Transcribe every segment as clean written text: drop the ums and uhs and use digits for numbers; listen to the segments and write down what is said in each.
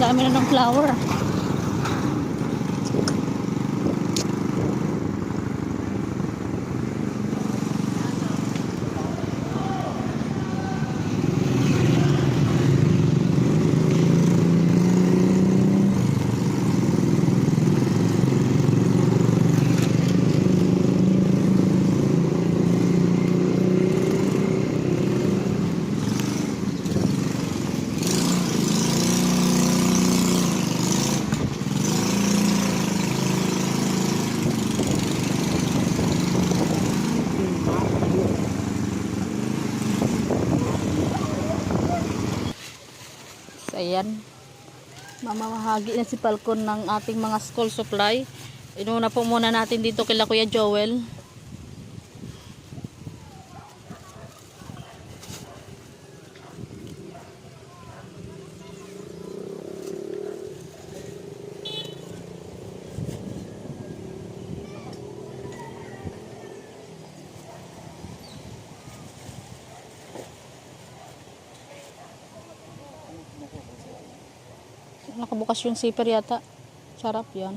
dami na ng flower. Ayan, mamamahagi na si Falcon ng ating mga school supply. Inuna po muna natin dito kila Kuya Joel. Nakabukas yung zipper yata. Sarap yan.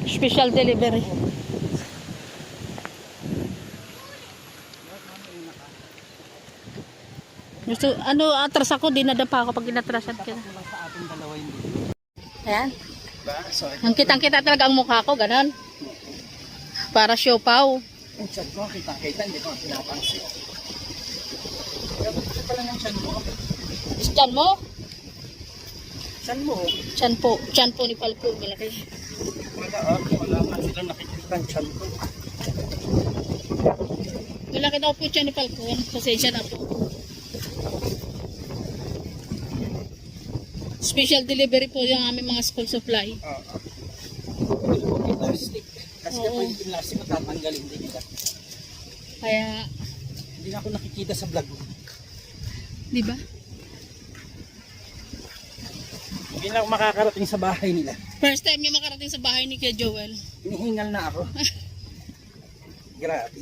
Special delivery. Gusto, ano, atras ako, dinadapa ako pag inatrasan kita. Ayan. Ang kitang-kita talaga ang mukha ko, ganon. Para siopaw. Ang chat mo, kita-kita, hindi ko pinapansin. Kaya gusto pala ng chan mo. Chan mo? Chan mo? Chan po ni Falcon, malaki. Wala man silang nakikita ang chan ko. Malaki daw po chan ni Falcon, pasensya na po. Special delivery po yung aming mga school supply. Plastic. Kasi kapag yung plastic, matatanggalin din kita. Kaya, hindi na ako nakikita sa vlog mo. di ba? Hindi na ako makakarating sa bahay nila. First time niya makarating sa bahay ni Kuya Joel. Hinihingal na ako. Grabe.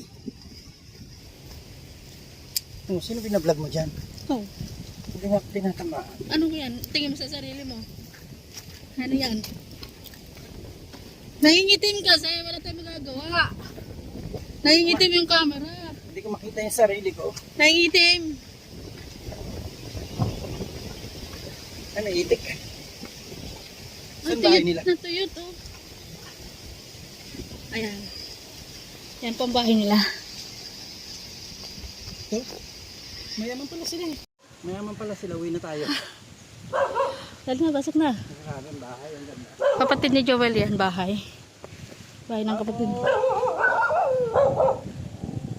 Sino binablog mo dyan? Oh, Hindi nga tinatamaan. ano yan? Tingin mo sa sarili mo. Ano yan? Nangingitim kasi, wala tayong magagawa. Nangingitim yung camera. Hindi ko makita yung sarili ko. Nangingitim. Ano, itik? Saan Ang bahay tuyot nila? na tuyot, oh. Ayan. Yan po ang bahay nila. Ito? Mayaman pala sila eh. Mayaman pala sila, uwi na tayo. Dali na, basok na. Nakakaroon bahay, ang ganda. Kapatid ni Joel yan, bahay. Bahay ng kapatid.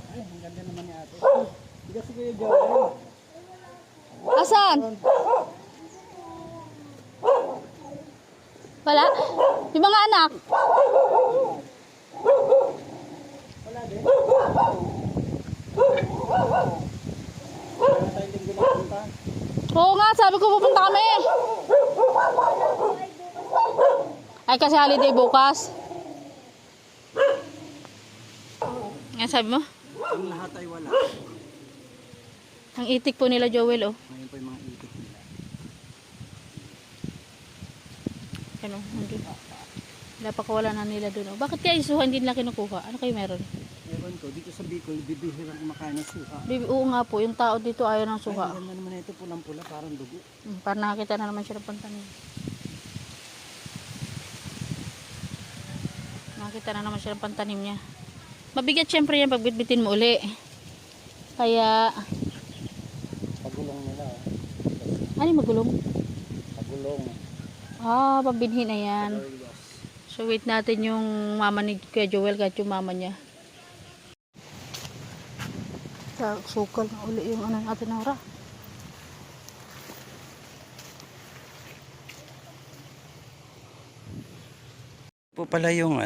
Ay, ang ganda naman ni ate. Hindi kasi kayo Joel. Asan? Wala? Yung mga anak? Wala din. Wala tayong linggo na punta. Oo nga, sabi ko pupunta kami. Ay, kasi holiday bukas. Nga sabi mo? Ang lahat ay wala. Ang itik po nila Joel, oh. Ngayon po yung mga itik nila. Ano, andun. Napakawala na nila dun, oh. Bakit kaya isuha hindi nila kinukuha? Ano kayo meron? Ewan ko, dito sa Bicol, bibihirang kumakain ng suha. Oo nga po, yung tao dito ayaw ng Ay, suha. ang ganda naman ito, pulang-pula, parang dugo. Para nakakita na naman siya ng pantanim. Nakakita na naman siya ng pantanim niya. Mabigat syempre yan pag bitbitin mo uli. Kaya, Pagulong nila. Ano yung magulong? Pagulong. Ah, pambinhin na yan. Loyos. So wait natin yung mama ni Kuya Joel kahit yung mama niya. Sa sukal na uli yung ano natin na ora. Po pala yung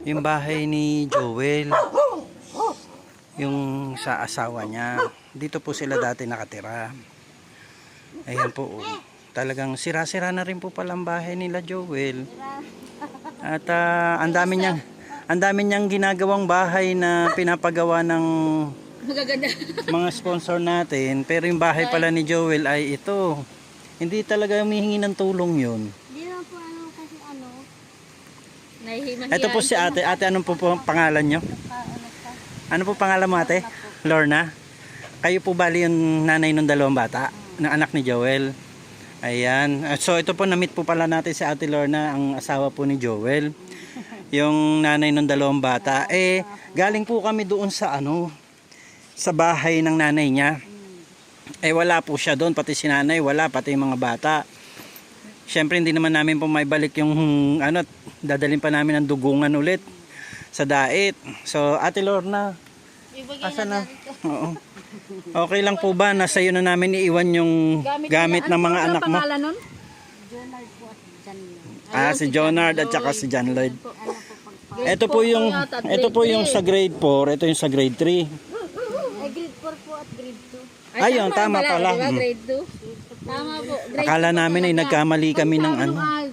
yung bahay ni Joel, yung sa asawa niya. Dito po sila dati nakatira. Ayan po, oh. Talagang sira-sira na rin po pala ang bahay nila Joel. At ang dami niyang ginagawang bahay na pinapagawa ng Magaganda. mga sponsor natin. Pero yung bahay pala ni Joel ay ito. Hindi talaga humihingi ng tulong yun. Hindi naman po ano kasi ano. Ito po si ate. Ate, anong po pangalan nyo? Ano po pangalan mo ate? Lorna? Kayo po bali yung nanay ng dalawang bata? Ng anak ni Joel? Ayan. So ito po, na-meet po pala natin si ate Lorna, ang asawa po ni Joel. Yung nanay ng dalawang bata. Galing po kami doon sa sa bahay ng nanay niya. Wala po siya doon, pati si nanay wala, pati yung mga bata. Siyempre hindi naman namin po may balik yung dadalhin pa namin ng dugungan ulit sa daet. So Ate Lorna, asa na? Oo. Okay lang po ba na sa iyo na namin iiwan yung gamit ng mga anak mo? Pangalan nun? Jonard po at John Lloyd. Si Jonard at saka si John Lloyd. Ano po pag Ito po yung sa grade 4, ito yung sa grade 3. grade 4 po at grade 2. Ayun, tama pala. Diba? Grade 2? Tama po. Akala namin ay nagkamali kami ng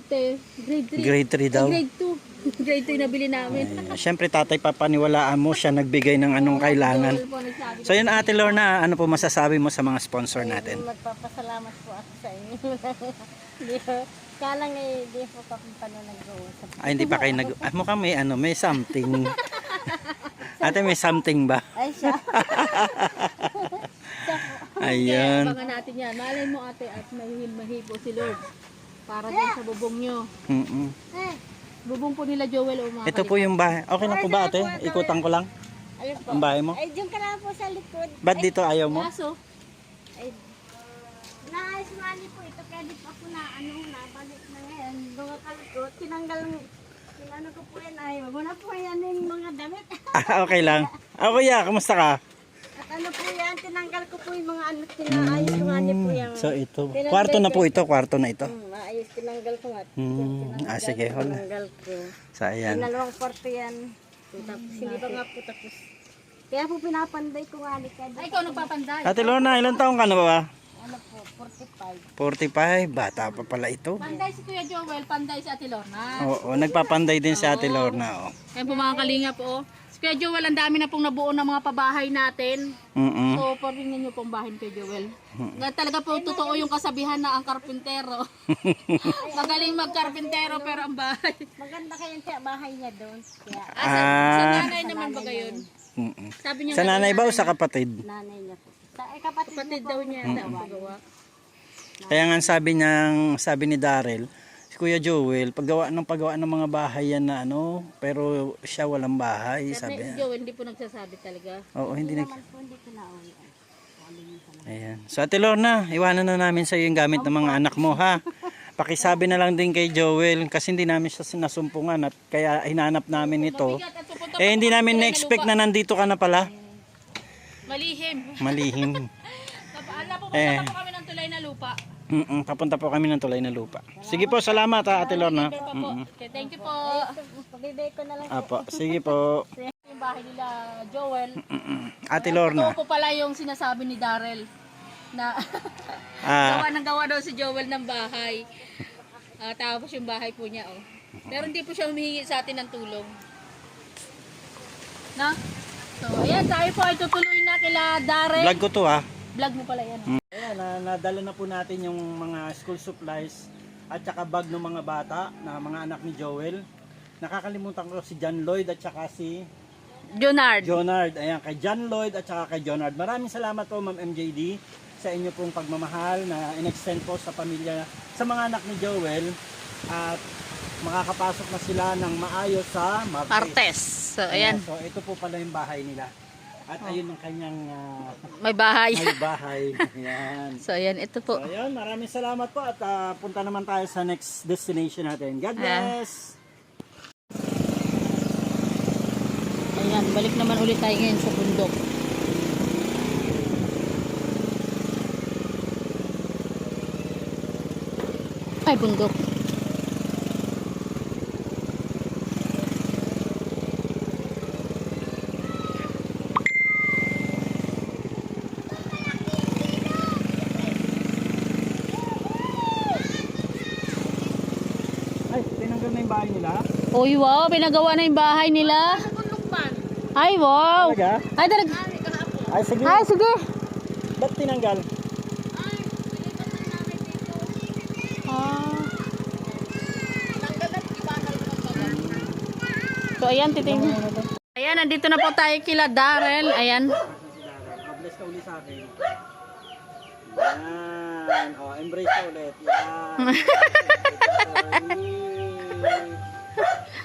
Grade 3. grade 3 daw. Grade 2. Grade 2 nabili namin. Siyempre tatay, papaniwalaan mo siya, nagbigay ng anong kailangan. Joel po nagsabi. So yun Ate Lorna, ano po masasabi mo sa mga sponsor natin? Magpapasalamat po ako sa inyo. Hindi po. Kalang hindi po kami nag-uusap. Ay hindi pa kayo mukhang may something. Ate, may something ba? Ay siya. Ayun. Abangan natin yan. Malay mo ate at mahipo si Lord. Para din sa bubong nyo. Mm-mm. Bubong po nila Joel o mga Ito po yung bahay. Okay na po ba ate? Ikutan ko lang Ayun po. ang bahay mo. Ay diyan ka lang po sa likod. Ba't dito ayaw mo? kaso. Ay, naayos mali po ito kaya di pa ako nabalik na ngayon. Mga kalikot, tinanggal ano ko po yan ay, wag mo na po yan yung mga damit. Okay lang. Kuya, kamusta ka? At ano po yan, tinanggal ko po yung mga ano, tinaayos ko nga niya po yan. So ito, kwarto na po ito, kwarto na ito. Maayos, tinanggal ko nga. Sige, hold. Tinanggal ko. So ayan. Dalawang kwarto yan. Tapos hindi pa nga po tapos. Kaya po pinapanday ko nga ni Ked. Ay, ikaw nagpapanday. Ate Lorna, ilang taong ka na ba? Ano po, 45. 45, bata pa pala ito. Panday si Kuya Joel, panday si Ate Lorna. Oo, nagpapanday din si Ate Lorna. Kaya po mga kalinga po. Si Kuya Joel, ang dami na pong nabuo ng mga pabahay natin. Mm-mm. So, paringin niyo pong bahay ni Kuya Joel. Nga talaga po totoo yung kasabihan na ang karpintero. Magaling magkarpintero pero ang bahay. Maganda kayo sa bahay niya doon. Kaya Sa nanay naman ba gayon? Mm-mm. Sabi niya Sa nanay ba o sa kapatid? nanay niya po. Sa kapatid kapatid niya daw po. niya ang pagawa. Kaya nga sabi ni Darrell, si Kuya Joel, paggawa ng mga bahay yan na pero siya walang bahay, sabi Si niya. Joel hindi po nagsasabi talaga. Oo, hindi nag... Naman po hindi ko nauwi. Ayan. So Ate Lorna, iwanan na namin sa iyo yung gamit ng mga anak mo ha. Pakisabi na lang din kay Joel kasi hindi namin siya sinasumpungan at kaya hinanap namin ito. Bigat at pupunta Hindi namin na-expect na nandito ka na pala. malihim. Malihim. Pupunta po kami ng tulay na lupa. Papunta po kami ng tulay na lupa. Sige po, salamat ha Ate Lorna. Okay, thank you po. Pabibay ko na lang. Apo, sige po. Yung bahay nila Joel. Ate Lorna. Ito po pala yung sinasabi ni Darrell na gawa daw si Joel ng bahay. Tapos yung bahay po niya Pero hindi po siya humihingi sa atin ng tulong. Na? So, ayan, tayo po ay tutuloy na kila Darrell. Vlog ko to ha. Vlog mo pala yan. Ayan, nadala na po natin yung mga school supplies at saka bag ng mga bata na mga anak ni Joel. Nakakalimutan ko si John Lloyd at saka si Jonard. Ayan, kay John Lloyd at saka kay Jonard. Maraming salamat po Ma'am MJD sa inyo pong pagmamahal na in-extend po sa pamilya, sa mga anak ni Joel at makakapasok na sila ng maayos sa Martes. So, ayan. So ito po pala yung bahay nila. At ayun ang kanyang May bahay. may bahay. Yan. So, ayan, ito po. So, ayun, maraming salamat po at punta naman tayo sa next destination natin. God bless! Ayan, balik naman ulit tayo ngayon sa bundok. Ay, bundok. Ay, tinanggal na yung bahay nila. Uy, wow, pinagawa na yung bahay nila. Ay, wow. Talaga? Ay, talaga. Ay, sige. Ay, sige. Ba't tinanggal? Ah. So, ayan, titingnan. Ayan, nandito na po tayo kila Darrell. Ayan. Bless ka ulit sa akin. Yan. Oh, embrace ka ulit. Yan.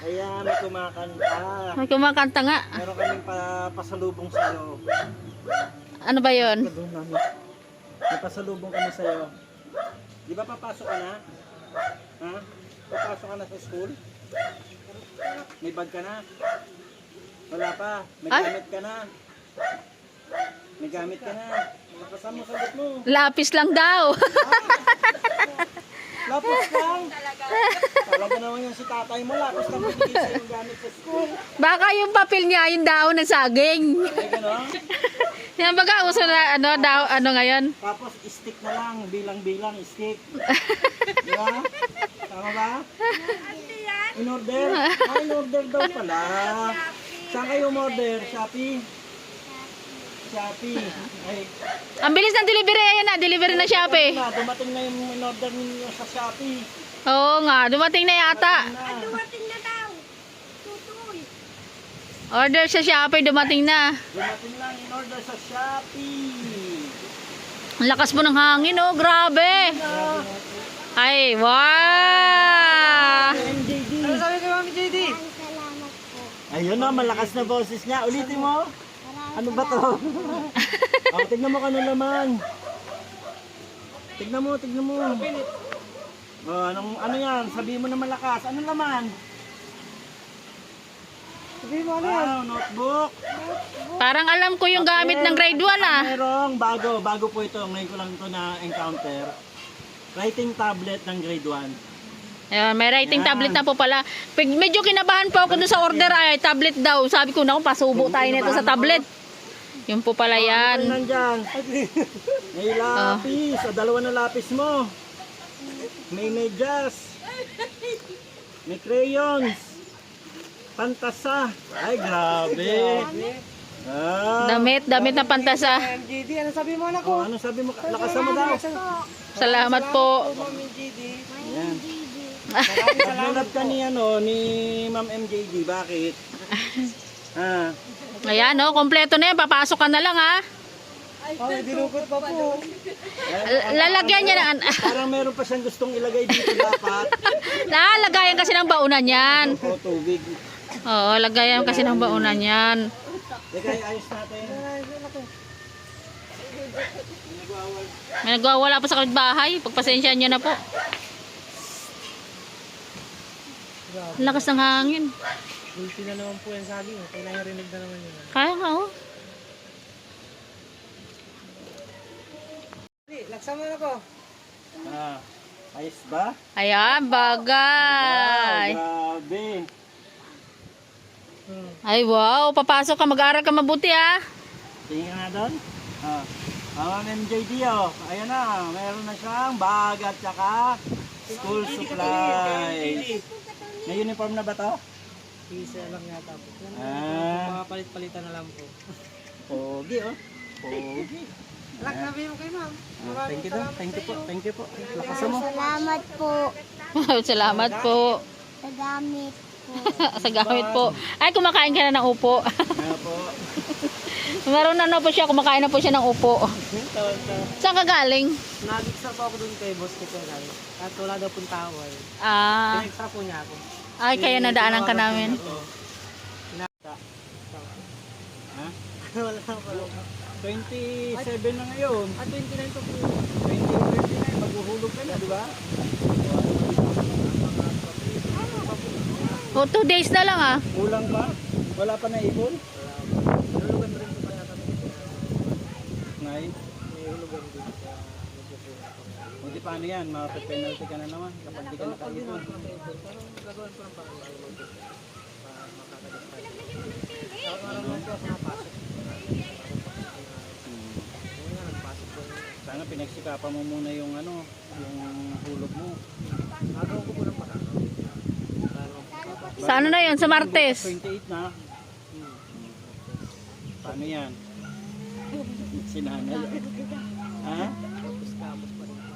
Ayan, may kumakanta. May kumakanta nga. Meron kaming pasalubong sa'yo. Ano ba yon? Doon namin. May pasalubong kami sa'yo. Di ba papasok ka na? Ha? Papasok ka na sa school? May bag ka na? Wala pa. May Ay. gamit ka na. May gamit ka na. Nakasama mo sagot mo. Lapis lang daw. Lapis lang. Talaga naman yung si tatay mo. Lapis lang bibigay sa'yo yung gamit sa school. Baka yung papel niya, yung daon ng saging. Ay, gano'n? Yan baga, uso na, ano ngayon? Tapos stick na lang. Bilang-bilang stick. Di ba? Tama ba? In order? In order daw pala. Saan kayo umorder? Shopee? Shopee. Ay, Ang bilis ng delivery, ayan na, delivery na Shopee. dumating na yung in-order ninyo sa Shopee. Oo nga, dumating na yata. Dumating na daw. Tutoy. Order sa Shopee, dumating na. Dumating lang in-order sa Shopee. Ang lakas mo ng hangin, oh, grabe. Ay, wow. MJD. Ano sabi kay Mami JD? Salamat po. Ayun na, malakas na boses niya. Ulitin mo. Ano ba to? Oh, tignan mo kung ano laman. Tignan mo, tignan mo. Oh, ano yan? Sabihin mo na malakas. Anong laman? Sabihin mo ano yan? Wow, notebook. Parang alam ko yung gamit ng grade 1 ah. Merong bago po ito. Ngayon ko lang ito na-encounter. Writing tablet ng grade 1. Ayun, may writing Yan. tablet na po pala. Medyo kinabahan po ako dun sa order ay tablet daw. Sabi ko, naku, pasubo tayo nito sa tablet. Yun po pala Ano yan. nandyan? May lapis. Dalawa na lapis mo. May medyas. May crayons. Pantasa. Ay, grabe. Damit na pantasa. MJD, ano sabi mo anak ko? Oh, ano sabi mo? Lakasan mo daw. Salamat po. Mami JD. Yan. Naglalab ka ni, ni Ma'am MJD. Bakit? Ayan, oh, kompleto na yan. Papasok ka na lang, ha. Oh, dinukot pa po. Lalagyan niya ng... Parang meron pa siyang gustong ilagay dito dapat. Lalagayan kasi ng baunan yan. O, tubig. Oo, lagayan kasi ng baunan yan. Teka, ayos natin. May nagwawala po sa kapitbahay. Pagpasensyahan niyo na po. Ang lakas ng hangin. Gulpi na naman po yung saging. Kaya narinig na naman yun. Kaya nga, oh. Laksa mo na ko. Ayos ba? Ayan, bagay. Grabe. Ay, wow. Papasok ka. Mag-aaral ka mabuti, ha. Tingnan nga doon. Ang MJD, ayan na. Meron na siyang bag at saka school supplies. May uniform na ba to? Isa lang yata po. Ah, Palit-palitan na lang po. pogi, Pogi. Alak, sabi mo kay ma'am. Thank you daw. Thank you po. Thank you po. Lakasan mo. Salamat po. Salamat po. Sa gamit po. Sa gamit po. Ay, kumakain ka na ng upo. Ano po? Meron na po siya. Kumakain na po siya ng upo. Saan ka galing? Nag-extra po ako dun kay boss ko po galing. At wala daw pong towel. Ah, Pina-extra po niya ako. ay, kaya nadaanan ka namin. Ha? Wala pa. 27 na ngayon. 29 pa po. 20, 29, maghuhulog ka na, di ba? O, 2 days na lang ah. Kulang pa? Wala pa na ipon? Nalulugan rin po kaya kami. Ngay. May hulugan din. Hindi paano yan, mape-penalty ka na naman kapag di ka nakaipon. Parang gagawin ko ng pangalan. Araw-araw lang po ako napasok. Sana pinagsikapan mo muna yung ano, yung hulog mo. Nagawa ko po ng parang. Sa ano na yun? Sa Martes. 28 na. Paano yan? Sinanay. Ha? Tapos pa rin po.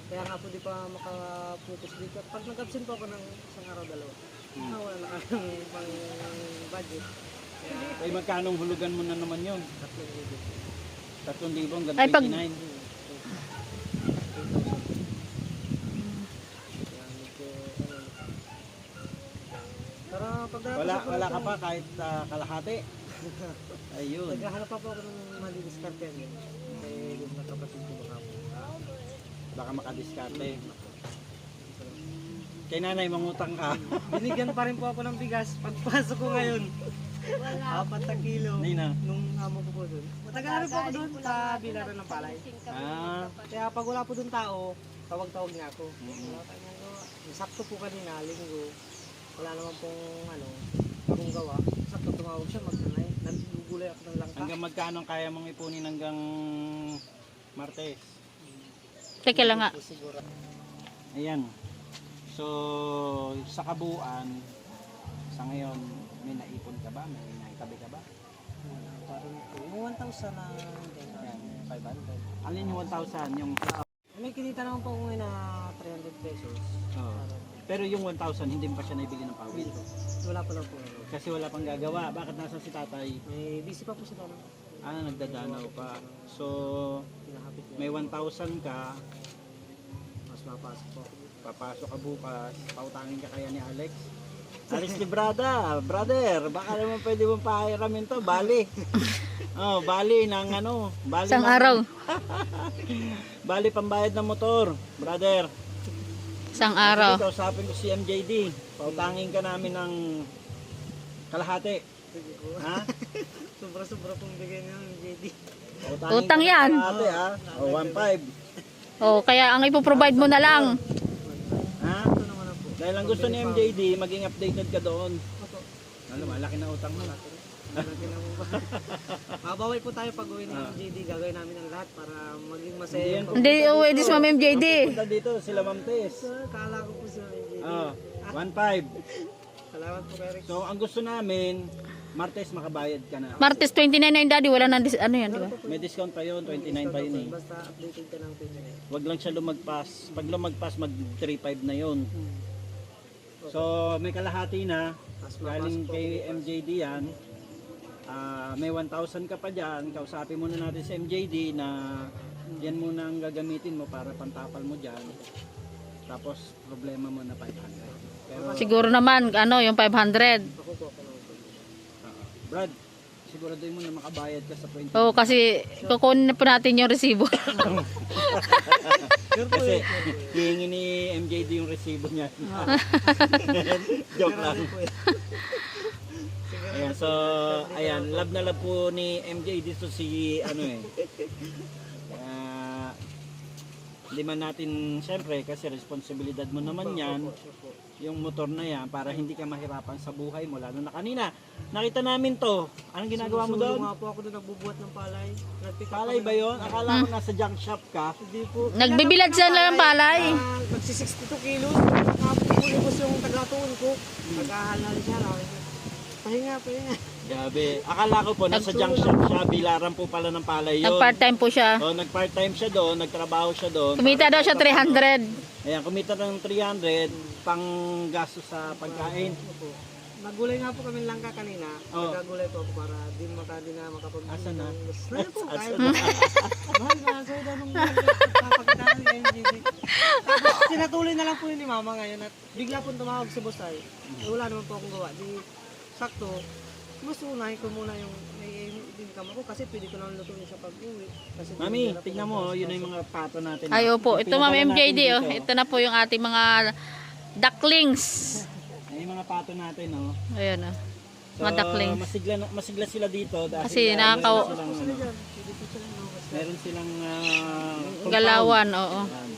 Kaya nga po di pa makapokus dito. Pag nag-absent po ako ng isang araw, dalawa. Wala na kayong pang budget. Kaya Ay magkanong hulugan mo na naman yun? 3,000 hanggang Ay, pag- 29. kaya medyo Pero pag Wala ka pa kahit kalahati. Ayun. naghahanap pa po ako ng mali-discard yan. Kaya yung nakapatid ko baka po. Baka makadiskarte. Kay nanay, mangutang ka. Binigyan pa rin po ako ng bigas. Pagpasok ko ngayon. 4 na kilo. Nina. Nung amo ko po doon. Matagal na rin po ako doon sa bilaran ng palay. Ah, Kaya pag wala po doon tao, tawag-tawag niya ako. Wala tayong magawa. Sakto po kanina, linggo. Wala naman pong akong gawa. Sakto tumawag siya, magtanay. Nagugulay ako ng langka. hanggang magkano kaya mong ipunin hanggang Martes? Teka lang nga. Siguro. Ayan. So, sa kabuuan, sa ngayon, may naipon ka ba? May naitabi ka ba? Parang yung 1,000 na Ayan, 500. Alin yung 1,000? Yung... may kinita naman po ako ngayon na 300 pesos. Oh. Pero yung 1,000, hindi pa siya naibili ng pawid. Wala pa lang po. Kasi wala pang gagawa. Bakit nasa si tatay? May busy pa po sila. Nagdadanaw pa. So, Pinahapit niya. may 1,000 ka, Mas mapasok po. papasok ka bukas, pautangin ka kaya ni Alex. Alex Librada, brother, baka naman pwede mong pahiramin to, bali. Oh, bali ng ano, bali Isang ng- araw. Bali pambayad ng motor, brother. Isang araw. Kausapin ko si MJD, pautangin ka namin ng kalahati. Sige po. Ha? Sobra-sobra pong bigay niya ng JD. Pautangin Utang ka ng yan. kalahati, ha? O, 1,500. O, kaya ang ipoprovide mo na lang. Ha? Ito naman na po. Dahil ang gusto ni MJD, maging updated ka doon. Opo. Ano, malaki na utang mo. Malaki na po ba? Mabawal po tayo pag uwi ng JD. Gagawin namin ang lahat para maging masaya. Hindi yan yung- Hindi, uwi this Ma'am MJD. Punta dito, sila Ma'am Tess. Sir, kala ko po sa JD. Oh, 1,500. Salamat po kay Rick. So, ang gusto namin, Martes makabayad ka na. Martes 29 na yung daddy. Wala na, ano yan, di ba? May discount pa yun, 29 pa yun eh. Basta updated ka ng 29. Wag lang siya lumagpas. Pag lumagpas, mag 3,500 na yun. So, may kalahati na. Mas Galing mapasok po. kay MJD yan. May 1,000 ka pa dyan. Kausapin muna natin sa MJD na yan muna ang gagamitin mo para pantapal mo dyan. Tapos, problema mo na 500. Pero, Siguro naman, ano, yung 500. Ako po ako naman po. Brad, siguraduhin mo na makabayad ka sa 20. Oo, kasi kukunin na po natin yung resibo. Kasi hihingi ni MJD yung resibo niya. Joke lang. Ayan, so, ayan, love na love po ni MJD to si, ano eh. Hindi man natin, syempre, kasi responsibilidad mo naman yan, yung motor na yan, para hindi ka mahirapan sa buhay mo. Lalo na kanina, nakita namin to. Anong ginagawa mo Susulo doon? nga po ako doon nagbubuhat ng palay. Nag-pick up Palay ako ba ng- yun? Akala ko nasa junk shop ka. Hindi po. Nagbibilad sila ng palay. Magsi 62 kilos. Nakapulibos yung taglatuon ko. Nagkahalal siya. Pahinga. Gabi. Akala ko po nasa junk shop siya, bilaran po pala ng palay yun. Nag-part-time po siya. Oh, nag-part-time siya doon, nagtrabaho siya doon. Kumita daw siya 300. Ayan, kumita ng 300 pang gasto sa pagkain. Nagulay nga po kami langka kanina. Oh. Nagagulay po ako para di na makapag- Asan na? Ano po? Asan Kaya mahal na. So, nung kapagkakaroon ng NGD. Tapos tinatuloy na lang po yun ni Mama ngayon at bigla po tumawag si Boss ay. Wala naman po akong gawa. Di sakto. mas unahin ko muna yung may income ako kasi pwede ko nang lutuin sa pag-uwi. Kasi Mami, hindi na tignan po mo, oh, yun na yung mga pato natin. Ay, opo. Yung Ito, Ma'am pinadala MJD, natin oh. dito. Ito na po yung ating mga ducklings. Ay, yung mga pato natin, oh. Ayan, oh. So, Mga ducklings. masigla sila dito dahil Kasi meron silang, sila ano, dyan. Pwede po sila lumas. meron silang compound. Galawan, oo. Yan.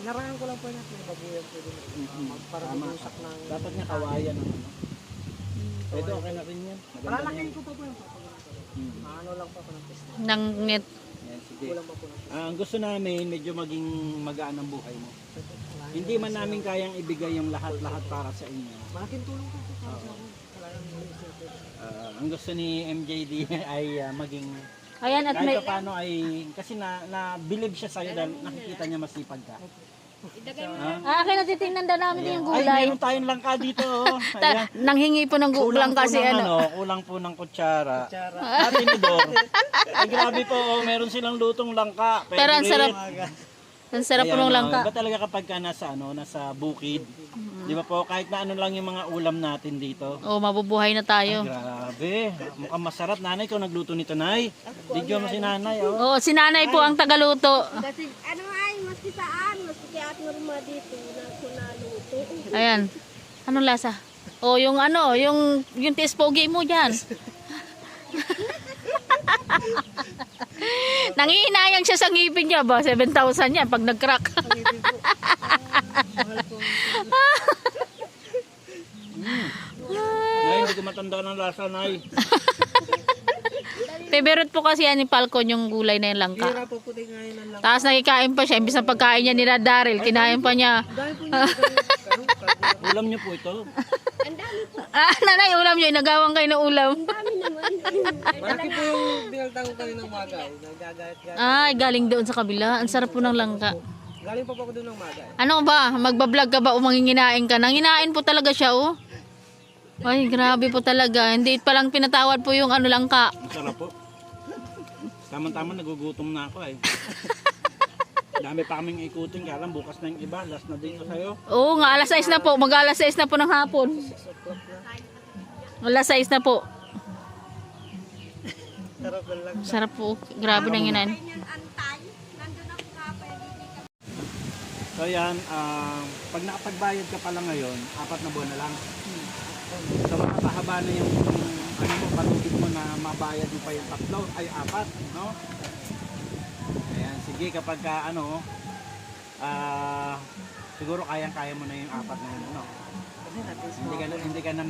Inarangan ko lang po na may babuyan pwede na. Para Tama. mabusak ng... Dapat nga kawayan ang ano. Pwede okay na rin yan. Maganda na Palalakin yan. ko pa po yung papagawa. Ano lang pa po ng test. Nang net. Yan, sige. Kulang pa po ng test. Ang gusto namin, medyo maging magaan ang buhay mo. Hindi man namin kayang ibigay yung lahat-lahat para sa inyo. Malaking tulong po po para sa akin. Wala nang iisip. Ang gusto ni MJD ay maging Ayan, at may... kahit pa paano ay kasi na-believe siya sa'yo dahil nakikita niya masipag ka. Akin na titingnan daw namin yung Ay, gulay. meron tayong langka dito. Oh. Ayan. Nanghingi po ng gulang Kulang po kasi ng ano. kulang po ng kutsara. At tinidor. Ay, grabe po, oh, meron silang lutong langka. Pero ang sarap. Favorite. Ang sarap po Ayan, ng oh, langka. Iba talaga kapag ka nasa bukid. Di ba po, kahit na ano lang yung mga ulam natin dito. Oh, mabubuhay na tayo. Grabe, mukhang masarap. Nanay, ikaw nagluto nito, Nay. Video mo si Nanay, oh. Oh, si nanay po ang tagaluto. Kasi ano ay, maski saan, maski kay At Norma dito, na ko naluto. Ayan. Anong lasa? Oh, yung ano, yung tiis pogi mo diyan. Nangihinayang siya sa ngipin niya ba? 7,000 yan pag nag-crack. Nay, hindi ko matanda ng lasa, Nay. Favorite po kasi yan ni Falcon yung gulay na yung langka. Hira po puti ngayon ang lang. Tapos nakikain pa siya. Imbis na pagkain niya ni Daryl, kinain pa niya. Dahil po niya Ulam niyo po ito. Ang dami po, Nanay, ulam niyo. Nagawang kayo ng ulam. dami naman. malaki po yung binaltang ko kaninang maga. Nagagayat-gayat. Ay, galing doon sa kabila. Ang sarap po ng langka. Galing pa po ako doon ng maga. Ano ba? Magbablog ka ba o manginginain ka? Nanginain po talaga siya, oh. Ay, grabe po talaga. Hindi pa lang pinatawad po yung ano langka. Ang sarap po. Tama-tama, nagugutom na ako eh. Dami pa kaming ikutin, kaya lang bukas na yung iba. Last na dito sa'yo. Oo nga, alas 6 na po. Mag-alas 6 na po ng hapon. Alas 6 na po. Sarap lang. Sarap po. Grabe nang yun. Yung antay, nandun ako nga pa, hindi ka So yan, pag nakapagbayad ka pala ngayon, 4 na buwan na lang. So makakahaba na yung ano mo, palugid mo na mabayad mo pa yung 3, ay 4, no? Ayan, sige kapag ka, ano, siguro kayang-kaya mo na yung 4 na yun, ano? Hindi ka na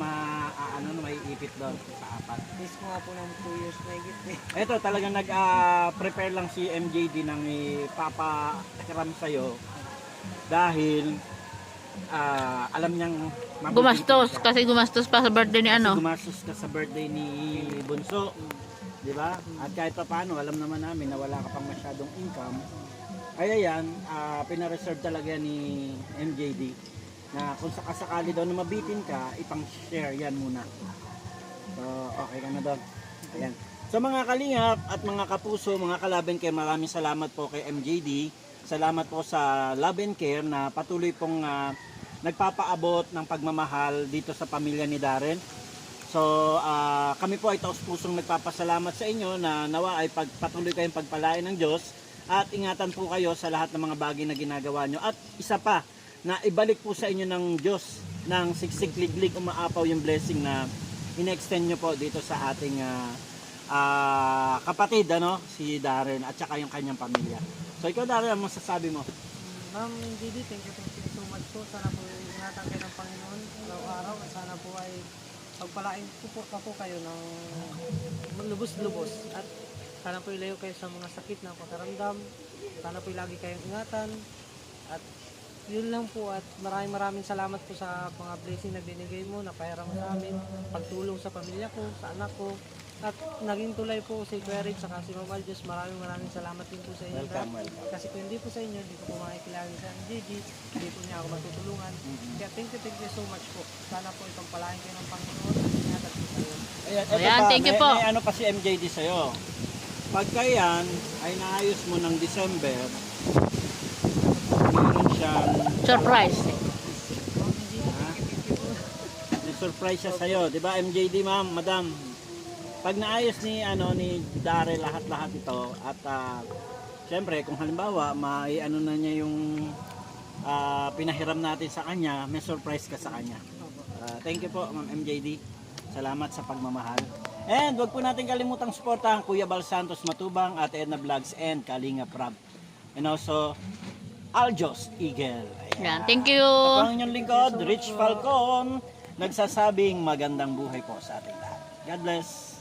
maiipit doon sa 4. Miss ko nga po ng 2 years na higit eh. Ito talagang nag-prepare lang si MJD ng ipapakiram sa'yo dahil alam niyang mabibitin Gumastos. siya. Kasi gumastos pa sa birthday ni ano. Gumastos ka sa birthday ni Bunso, di ba? At kahit pa paano, alam naman namin na wala ka pang masyadong income. Kaya yan, pinareserve talaga ni MJD na kung sakasakali daw na mabitin ka, ipang-share yan muna. So, okay ka na doon. Ayan. So mga kalingap at mga kapuso, mga kalaban care, maraming salamat po kay MJD. Salamat po sa Love and Care na patuloy pong nagpapaabot ng pagmamahal dito sa pamilya ni Darren. So kami po ay taos-pusong nagpapasalamat sa inyo na nawa ay patuloy kayong pagpalain ng Diyos at ingatan po kayo sa lahat ng mga bagay na ginagawa nyo. At isa pa, na ibalik po sa inyo ng Diyos ng siksik-liglig umaapaw yung blessing na in-extend nyo po dito sa ating kapatid, ano, si Darren at saka yung kanyang pamilya. So ikaw, Darren, ang masasabi mo? Ma'am Didi, thank you so much po. Sana po ingatan kayo ng Panginoon araw-araw at sana po ay pagpalain po kayo ng lubos-lubos at sana po ilayo kayo sa mga sakit na pakiramdam. Sana po lagi kayong ingatan at yun lang po at maraming salamat po sa mga blessing na binigay mo, napahiram mo sa amin, pagtulong sa pamilya ko, sa anak ko. At naging tulay po si Kuya Rick saka si Ma'am Aljos. Maraming salamat din po sa inyo. Welcome. Kasi kung hindi po sa inyo, hindi ko po makikilala sa Gigi, hindi po niya ako matutulungan. Kaya thank you so much po. Sana po ipagpalain kayo ng Panginoon at ingatan po kayo. Ayan, thank you po. May ano pa si MJD sa'yo. Pagka yan ay naayos mo ng December, meron siyang Surprise. may surprise siya sa'yo. Di ba MJD, ma'am, madam? pag naayos ni Darrell lahat-lahat ito at syempre kung halimbawa ano na niya yung pinahiram natin sa kanya, may surprise ka sa kanya. Thank you po Ma'am MJD. Salamat sa pagmamahal. And wag po natin kalimutang suportahan Kuya Bal Santos Matubang, Ate Edna Vlogs and Kalinga Prab. And also Aljos Eagle. Yan, thank you. Ako ang inyong lingkod, Rich Falcon, nagsasabing magandang buhay po sa ating lahat. God bless.